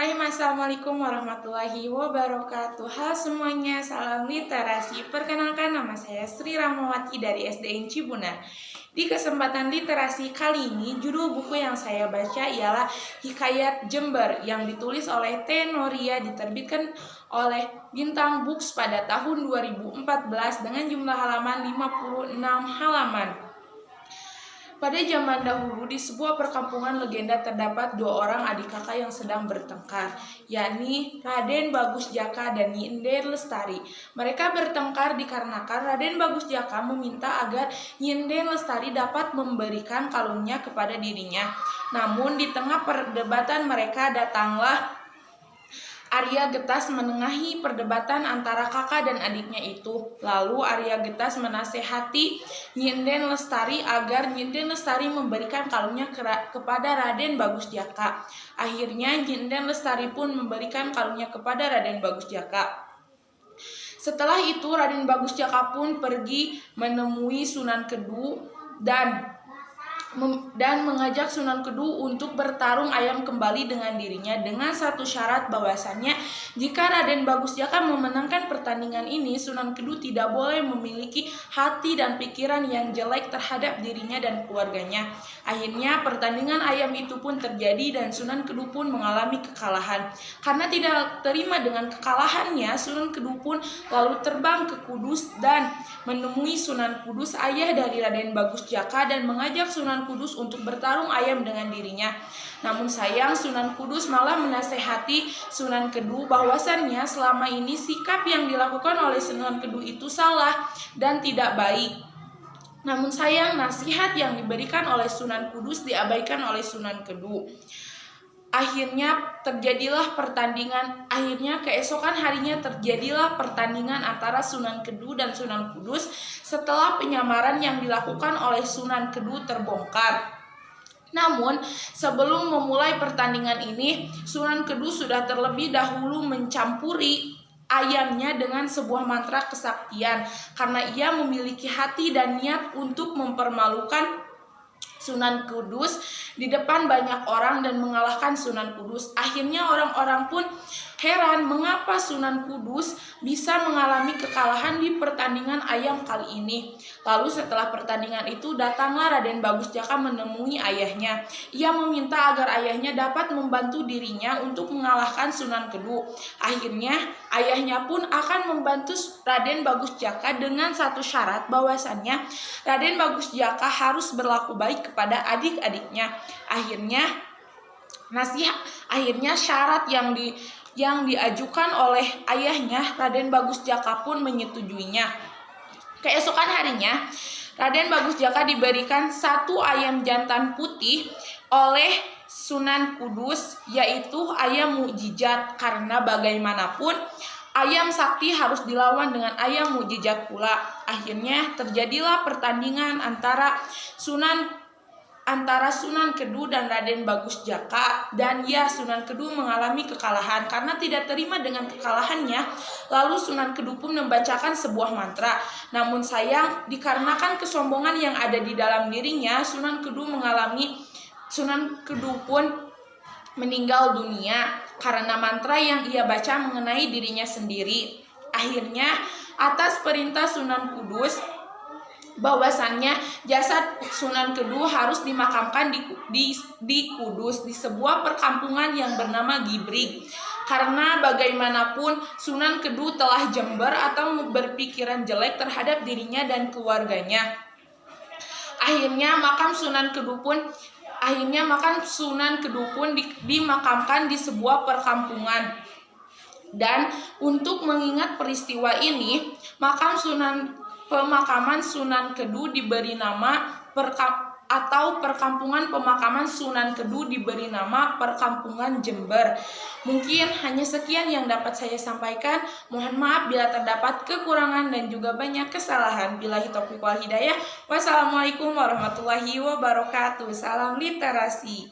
Bismillahirrahmanirrahim. Assalamualaikum warahmatullahi wabarakatuh. Halo semuanya, salam literasi. Perkenalkan, nama saya Sri Rahmawati dari SDN Cibunar. Di kesempatan literasi kali ini, judul buku yang saya baca ialah Hikayat Jember yang ditulis oleh T. Noria, diterbitkan oleh Bintang Books pada tahun 2014 dengan jumlah halaman 56 halaman. Pada zaman dahulu, di sebuah perkampungan legenda terdapat dua orang adik kakak yang sedang bertengkar, yakni Raden Bagus Jaka dan Nyinden Lestari. Mereka bertengkar dikarenakan Raden Bagus Jaka meminta agar Nyinden Lestari dapat memberikan kalungnya kepada dirinya. Namun di tengah perdebatan mereka datanglah Arya Getas menengahi perdebatan antara kakak dan adiknya itu. Lalu Arya Getas menasehati Nyinden Lestari agar Nyinden Lestari memberikan kalungnya kepada Raden Bagus Jaka. Akhirnya Nyinden Lestari pun memberikan kalungnya kepada Raden Bagus Jaka. Setelah itu Raden Bagus Jaka pun pergi menemui Sunan Kedu dan mengajak Sunan Kedu untuk bertarung ayam kembali dengan dirinya dengan satu syarat bahwasannya jika Raden Bagus Jaka memenangkan pertandingan ini, Sunan Kedu tidak boleh memiliki hati dan pikiran yang jelek terhadap dirinya dan keluarganya. Akhirnya pertandingan ayam itu pun terjadi dan Sunan Kedu pun mengalami kekalahan. Karena tidak terima dengan kekalahannya, Sunan Kedu pun lalu terbang ke Kudus dan menemui Sunan Kudus, ayah dari Raden Bagus Jaka, dan mengajak Sunan Kudus untuk bertarung ayam dengan dirinya. Namun sayang, Sunan Kudus malah menasehati Sunan Kedu bahwasannya selama ini sikap yang dilakukan oleh Sunan Kedu itu salah dan tidak baik. Namun sayang, nasihat yang diberikan oleh Sunan Kudus diabaikan oleh Sunan Kedu. Akhirnya keesokan harinya terjadilah pertandingan antara Sunan Kedu dan Sunan Kudus setelah penyamaran yang dilakukan oleh Sunan Kedu terbongkar. Namun sebelum memulai pertandingan ini, Sunan Kedu sudah terlebih dahulu mencampuri ayamnya dengan sebuah mantra kesaktian karena ia memiliki hati dan niat untuk mempermalukan Sunan Kudus di depan banyak orang dan mengalahkan Sunan Kudus. Akhirnya orang-orang pun heran mengapa Sunan Kudus bisa mengalami kekalahan di pertandingan ayam kali ini. Lalu setelah pertandingan itu datanglah Raden Bagus Jaka menemui ayahnya. Ia meminta agar ayahnya dapat membantu dirinya untuk mengalahkan Sunan Kedu. Akhirnya ayahnya pun akan membantu Raden Bagus Jaka dengan satu syarat bahwasannya Raden Bagus Jaka harus berlaku baik kepada adik-adiknya. Akhirnya syarat yang diajukan oleh ayahnya, Raden Bagus Jaka pun menyetujuinya. Keesokan harinya, Raden Bagus Jaka diberikan satu ayam jantan putih oleh Sunan Kudus, yaitu ayam mukjizat, karena bagaimanapun ayam sakti harus dilawan dengan ayam mukjizat pula. Akhirnya terjadilah pertandingan antara Sunan Kedu dan Raden Bagus Jaka, dan Sunan Kedu mengalami kekalahan. Karena tidak terima dengan kekalahannya, lalu Sunan Kedu pun membacakan sebuah mantra. Namun sayang, dikarenakan kesombongan yang ada di dalam dirinya, Sunan Kedu pun meninggal dunia karena mantra yang ia baca mengenai dirinya sendiri. Akhirnya atas perintah Sunan Kudus bahwasannya jasad Sunan Kedu harus dimakamkan di Kudus, di sebuah perkampungan yang bernama Gibrig. Karena bagaimanapun Sunan Kedu telah jember atau berpikiran jelek terhadap dirinya dan keluarganya. Akhirnya makam Sunan Kedu pun dimakamkan di sebuah perkampungan. Dan untuk mengingat peristiwa ini, pemakaman Sunan Kedu diberi nama perkampungan pemakaman Sunan Kedu diberi nama Perkampungan Jember. Mungkin hanya sekian yang dapat saya sampaikan. Mohon maaf bila terdapat kekurangan dan juga banyak kesalahan. Billahi taufiq wal hidayah. Wassalamualaikum warahmatullahi wabarakatuh. Salam literasi.